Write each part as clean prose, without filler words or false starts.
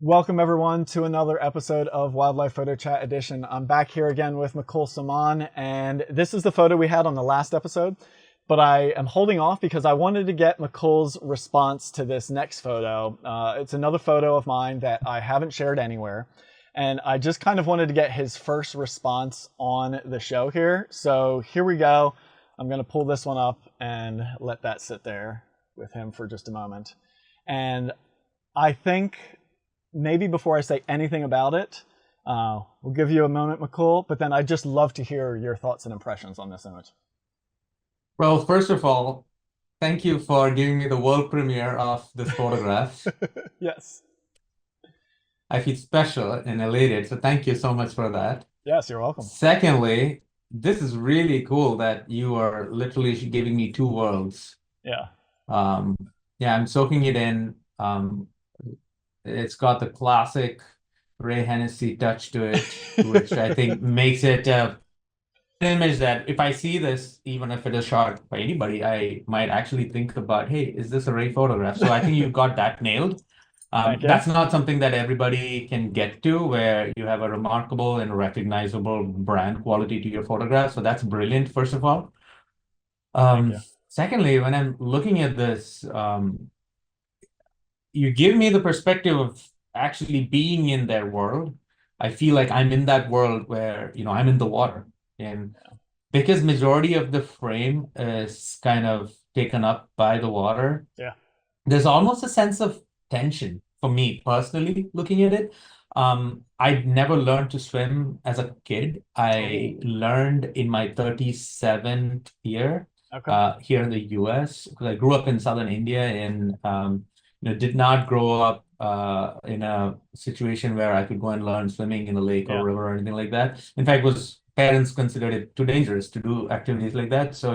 Welcome everyone to another episode of Wildlife Photo Chat Edition. I'm back here again with Mukul Soman, and this is the photo we had on the last episode, but I am holding off because I wanted to get Mukul's response to this next photo. It's another photo of mine that I haven't shared anywhere, and I just kind of wanted to get his first response on the show here. So here we go. I'm going to pull this one up and let that sit there with him for just a moment. And I think maybe before I say anything about it, we'll give you a moment, Mukul, but then I'd just love to hear your thoughts and impressions on this image. Well, first of all, thank you for giving me the world premiere of this photograph. Yes. I feel special and elated, so thank you so much for that. Yes, you're welcome. Secondly, this is really cool that you are literally giving me two worlds. Yeah. Yeah, I'm soaking it in. It's got the classic Ray Hennessy touch to it, which I think makes it an image that if I see this, even if it is shot by anybody, I might actually think about, hey, is this a Ray photograph? So I think you've got that nailed. Thank you. That's not something that everybody can get to, where you have a remarkable and recognizable brand quality to your photograph. So that's brilliant, first of all. Thank you. Secondly, when I'm looking at this, you give me the perspective of actually being in their world. I feel like I'm in that world where, I'm in the water. And because majority of the frame is kind of taken up by the water, there's almost a sense of tension for me personally looking at it. I'd never learned to swim as a kid. I learned in my 37th year here in the US, because I grew up in southern India and did not grow up in a situation where I could go and learn swimming in a lake or river or anything like that. In fact, parents considered it too dangerous to do activities like that. So,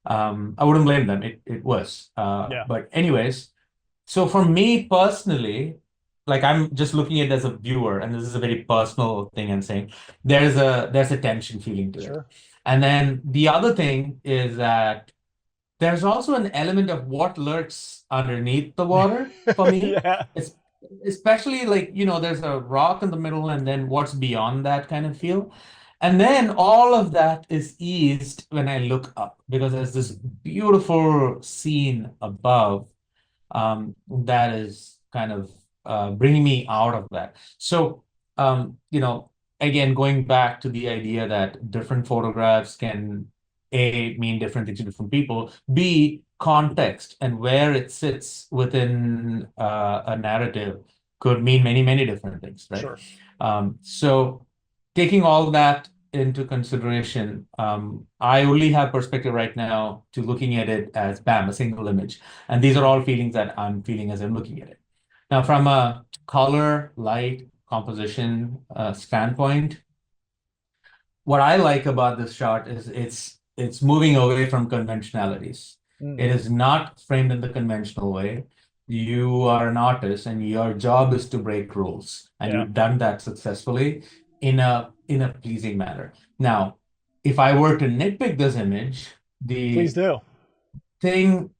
I wouldn't blame them. It was. But anyways, so for me personally, like I'm just looking at it as a viewer, and this is a very personal thing I'm saying, there's a tension feeling to it. And then the other thing is that there's also an element of what lurks underneath the water for me. It's especially like, there's a rock in the middle and then what's beyond that kind of feel. And then all of that is eased when I look up, because there's this beautiful scene above that is kind of bringing me out of that. So, again, going back to the idea that different photographs can A, mean different things to different people, B, context and where it sits within a narrative could mean many, many different things, right? So taking all that into consideration, I only have perspective right now to looking at it as bam, a single image. And these are all feelings that I'm feeling as I'm looking at it. Now, from a color, light, composition standpoint, what I like about this shot is it's moving away from conventionalities. It is not framed in the conventional way. You are an artist and your job is to break rules. And you've done that successfully in a pleasing manner. Now, if I were to nitpick this image, Please do. thing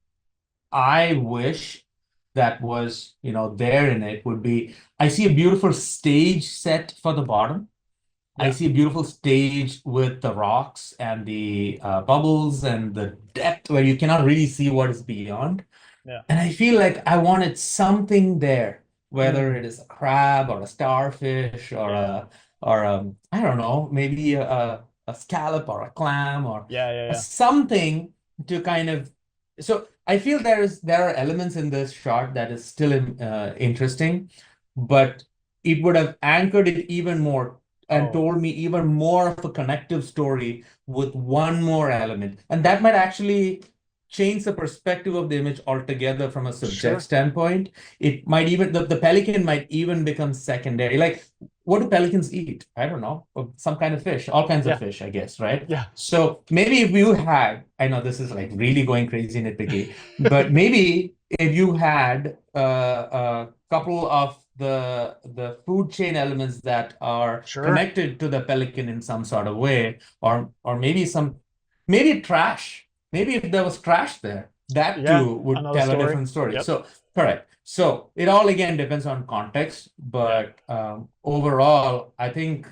I wish that was, there in it would be, I see a beautiful stage set for the bottom. I see a beautiful stage with the rocks and the bubbles and the depth where you cannot really see what is beyond. And I feel like I wanted something there, whether it is a crab or a starfish or I don't know, maybe a scallop or a clam or something to kind of. So I feel there are elements in this shot that is still interesting, but it would have anchored it even more and told me even more of a connective story with one more element. And that might actually change the perspective of the image altogether from a subject standpoint. It might even, the pelican might even become secondary. Like, what do pelicans eat? I don't know. Some kind of fish, all kinds of fish, I guess, right? So maybe if you had, I know this is like really going crazy nitpicky, but maybe if you had a couple of the food chain elements that are connected to the pelican in some sort of way, or maybe trash. Maybe if there was trash there, that too would tell a different story. So Correct. So it all again depends on context, but overall, I think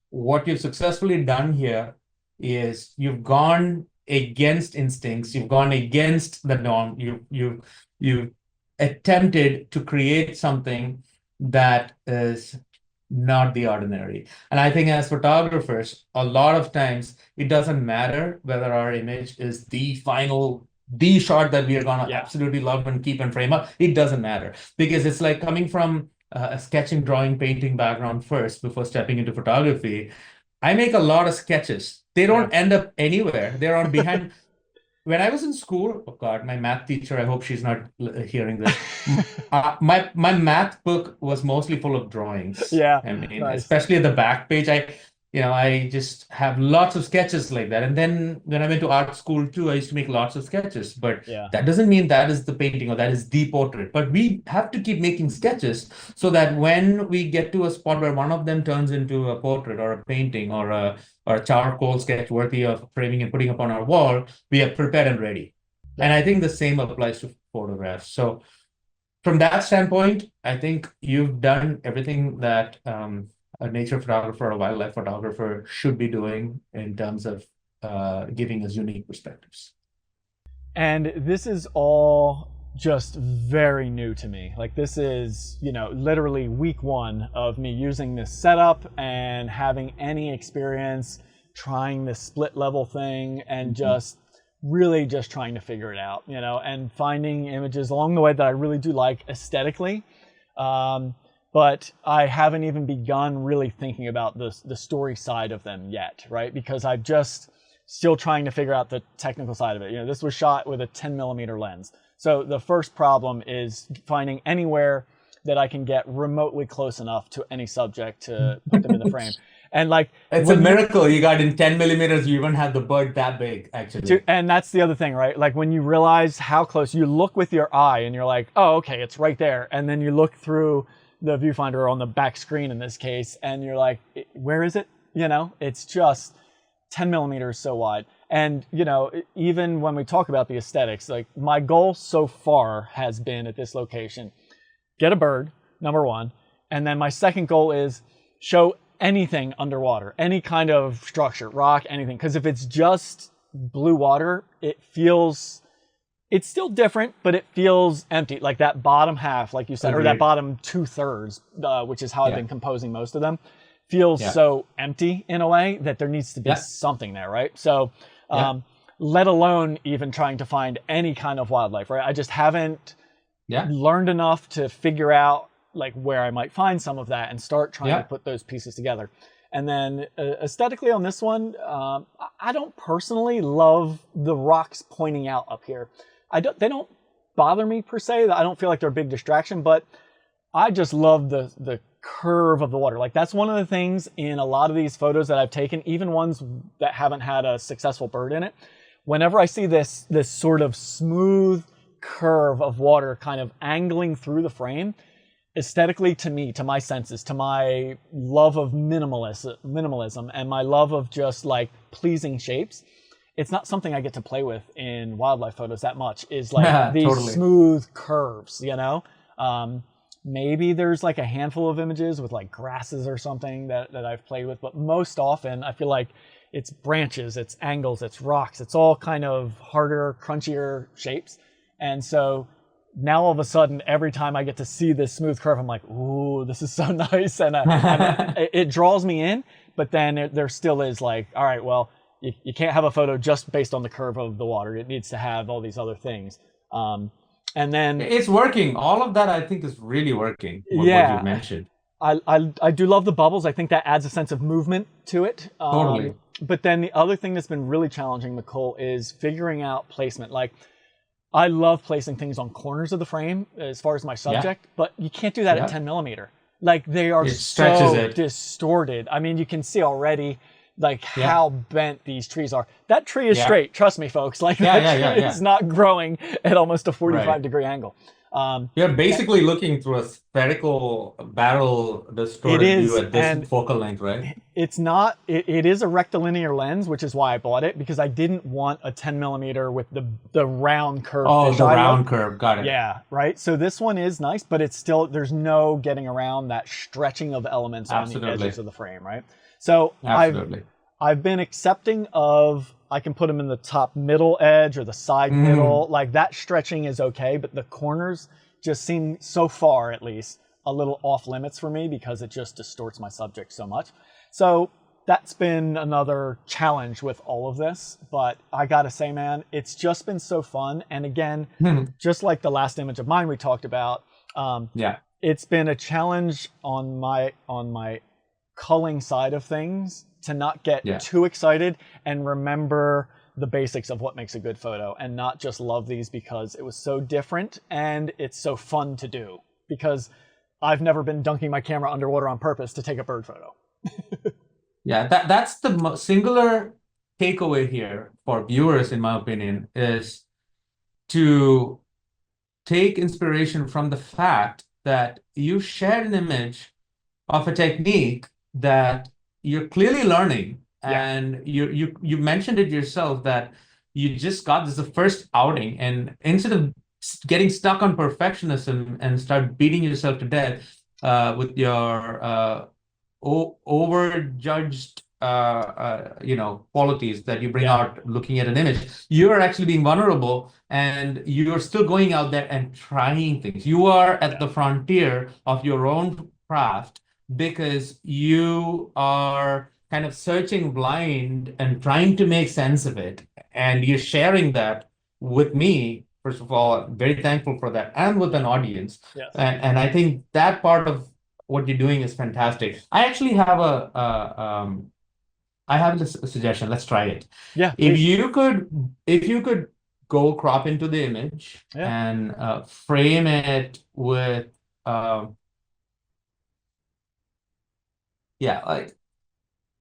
what you've successfully done here is you've gone against instincts, you've gone against the norm, you've attempted to create something that is not the ordinary. And I think as photographers, a lot of times it doesn't matter whether our image is the shot that we are gonna absolutely love and keep and frame up. It doesn't matter, because it's like coming from a sketching, drawing, painting background first before stepping into photography. I make a lot of sketches. They don't end up anywhere. They're on behind. When I was in school, oh God, my math teacher, I hope she's not hearing this. My math book was mostly full of drawings. Yeah, I mean, nice. especially at the back page, I just have lots of sketches like that. And then when I went to art school too, I used to make lots of sketches. But that doesn't mean that is the painting or that is the portrait. But we have to keep making sketches so that when we get to a spot where one of them turns into a portrait or a painting or a charcoal sketch worthy of framing and putting up on our wall, we are prepared and ready. And I think the same applies to photographs. So from that standpoint, I think you've done everything that a nature photographer or a wildlife photographer should be doing in terms of giving us unique perspectives. And this is all just very new to me. Like, this is, literally week one of me using this setup and having any experience trying this split level thing and just really just trying to figure it out, and finding images along the way that I really do like aesthetically. But I haven't even begun really thinking about the story side of them yet, right? Because I'm just still trying to figure out the technical side of it. This was shot with a 10mm lens. So the first problem is finding anywhere that I can get remotely close enough to any subject to put them in the frame. And like, it's a miracle you got in 10mm, you even have the bird that big, actually. And that's the other thing, right? Like, when you realize how close, you look with your eye and you're like, oh, okay, it's right there. And then you look through the viewfinder on the back screen in this case, and you're like, where is it? It's just 10mm so wide. And, even when we talk about the aesthetics, like, my goal so far has been at this location, get a bird, number one. And then my second goal is show anything underwater, any kind of structure, rock, anything. Because if it's just blue water, it's still different, but it feels empty. Like that bottom half, like you said, or that bottom 2/3, which is how I've been composing most of them, feels so empty in a way that there needs to be something there, right? So, let alone even trying to find any kind of wildlife, right? I just haven't learned enough to figure out like where I might find some of that and start trying to put those pieces together. And then aesthetically on this one, I don't personally love the rocks pointing out up here. They don't bother me per se. I don't feel like they're a big distraction, but I just love the curve of the water. Like, that's one of the things in a lot of these photos that I've taken, even ones that haven't had a successful bird in it. Whenever I see this sort of smooth curve of water kind of angling through the frame, aesthetically, to me, to my senses, to my love of minimalism and my love of just like pleasing shapes, it's not something I get to play with in wildlife photos that much, is like these smooth curves, maybe there's like a handful of images with like grasses or something that I've played with, but most often I feel like it's branches, it's angles, it's rocks, it's all kind of harder, crunchier shapes. And so now all of a sudden, every time I get to see this smooth curve, I'm like, ooh, this is so nice. And it draws me in, but then there still is like, all right, well, you can't have a photo just based on the curve of the water. It needs to have all these other things. And then it's working. All of that, I think, is really working. What you mentioned. I do love the bubbles. I think that adds a sense of movement to it. Totally. But then the other thing that's been really challenging, Mukul, is figuring out placement. Like, I love placing things on corners of the frame as far as my subject, but you can't do that at 10mm. Like, they are so distorted. I mean, you can see already like how bent these trees are. That tree is straight. Trust me, folks. Like, that tree is not growing at almost a 45 degree angle. You're basically looking through a spherical barrel It distorted view is, at this and focal length, right? it's not, it is a rectilinear lens, which is why I bought it, because I didn't want a 10 millimeter with the round curved Oh, the fisheye look. round curve. Got it. Yeah, right. So this one is nice, but it's still, there's no getting around that stretching of elements on the Absolutely. edges of the frame, right? So Absolutely. I've been accepting of, I can put them in the top middle edge or the side middle, like that stretching is okay, but the corners just seem, so far at least, a little off limits for me because it just distorts my subject so much. So that's been another challenge with all of this, but I gotta say, man, it's just been so fun. And again, just like the last image of mine we talked about, Yeah. it's been a challenge on my culling side of things to not get too excited and remember the basics of what makes a good photo and not just love these because it was so different and it's so fun to do, because I've never been dunking my camera underwater on purpose to take a bird photo. Yeah, that's the singular takeaway here for viewers, in my opinion, is to take inspiration from the fact that you shared an image of a technique that you're clearly learning. And you mentioned it yourself that you just got this the first outing, and instead of getting stuck on perfectionism and start beating yourself to death with your overjudged qualities that you bring out looking at an image, you're actually being vulnerable and you're still going out there and trying things. You are at the frontier of your own craft because you are kind of searching blind and trying to make sense of it. And you're sharing that with me. First of all, I'm very thankful for that, and with an audience. Yes. And I think that part of what you're doing is fantastic. I actually have a suggestion. Let's try it. Yeah. If you could go crop into the image and frame it with like,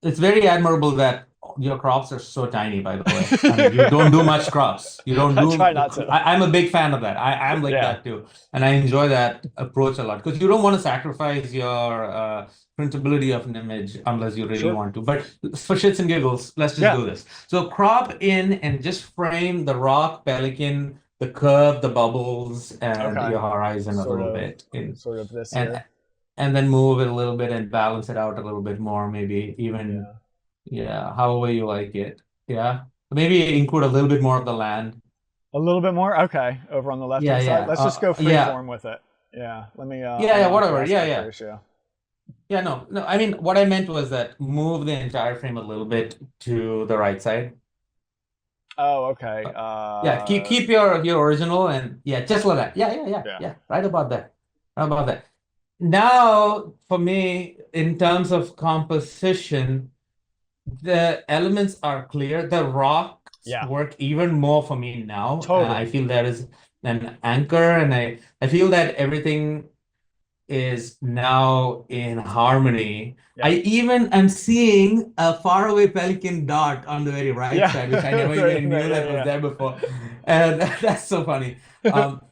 it's very admirable that your crops are so tiny, by the way. I mean, you don't do much crops. You don't do. I try not to. I'm a big fan of that. I'm like that too. And I enjoy that approach a lot because you don't want to sacrifice your printability of an image unless you really want to. But for shits and giggles, let's just do this. So crop in and just frame the rock, pelican, the curve, the bubbles, and your horizon a little bit. Sort of this and then move it a little bit and balance it out a little bit more, maybe even, however you like it. Yeah. Maybe include a little bit more of the land. A little bit more? Okay. Over on the left-hand side. Let's just go freeform with it. Yeah. Let me... whatever. Yeah, no. I mean, what I meant was that move the entire frame a little bit to the right side. Oh, okay. Keep your original and just like that. Yeah. Right about that. Now, for me, in terms of composition, the elements are clear. The rocks work even more for me now. Totally. I feel there is an anchor, and I feel that everything is now in harmony. I even am seeing a faraway pelican dot on the very right side, which I never even knew that was there before. And that's so funny.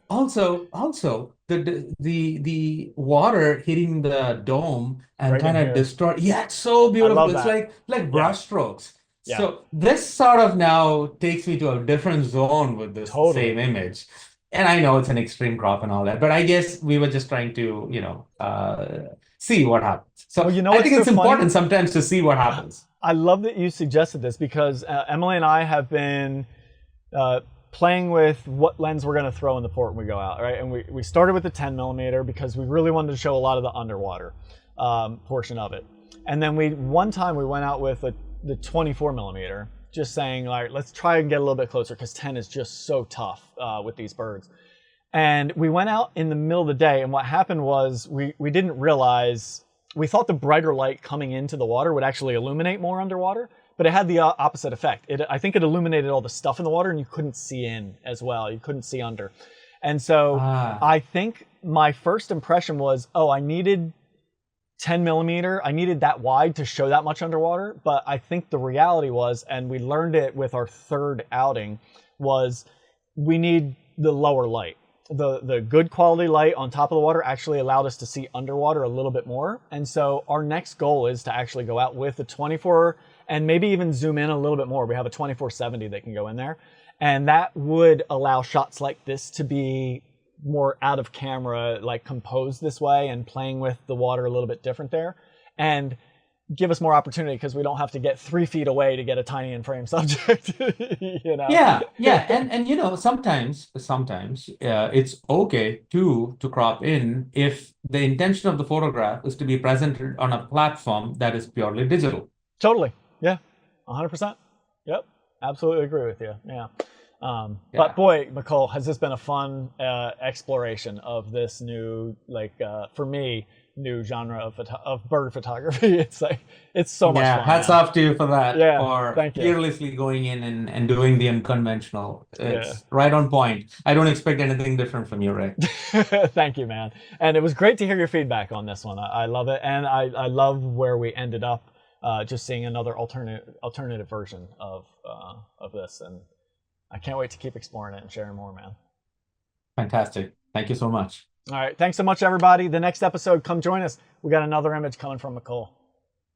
Also, the water hitting the dome and kind of distort. Yeah, it's so beautiful. It's like brush strokes. So this sort of now takes me to a different zone with this same image. And I know it's an extreme crop and all that, but I guess we were just trying to, see what happens. So I think it's important sometimes to see what happens. I love that you suggested this because Emily and I have been playing with what lens we're going to throw in the port when we go out, right? And we started with the 10 millimeter because we really wanted to show a lot of the underwater portion of it. And then one time we went out with the 24 millimeter, just saying, all right, let's try and get a little bit closer because 10 is just so tough with these birds. And we went out in the middle of the day, and what happened was we didn't realize, we thought the brighter light coming into the water would actually illuminate more underwater, but it had the opposite effect. I think it illuminated all the stuff in the water and you couldn't see in as well. You couldn't see under. And so I think my first impression was, I needed 10 millimeter. I needed that wide to show that much underwater. But I think the reality was, and we learned it with our third outing, was we need the lower light. the good quality light on top of the water actually allowed us to see underwater a little bit more. And so our next goal is to actually go out with the 24 and maybe even zoom in a little bit more. We have a 2470 that can go in there. And that would allow shots like this to be more out of camera, like composed this way and playing with the water a little bit different there. And give us more opportunity because we don't have to get 3 feet away to get a tiny in frame subject. Yeah, and sometimes it's okay to crop in if the intention of the photograph is to be presented on a platform that is purely digital. Totally. Yeah. 100%. Yep. Absolutely agree with you. Yeah. But boy, Mukul, has this been a fun exploration of this new, for me, new genre of bird photography. It's so much fun. Hats off to you for that. Yeah, for thank you. fearlessly going in and doing the unconventional. It's right on point. I don't expect anything different from you, Ray. Thank you, man. And it was great to hear your feedback on this one. I love it, and I love where we ended up, just seeing another alternative version of this, and I can't wait to keep exploring it and sharing more, man. Fantastic. Thank you so much. All right. Thanks so much, everybody. The next episode, come join us. We got another image coming from Mukul.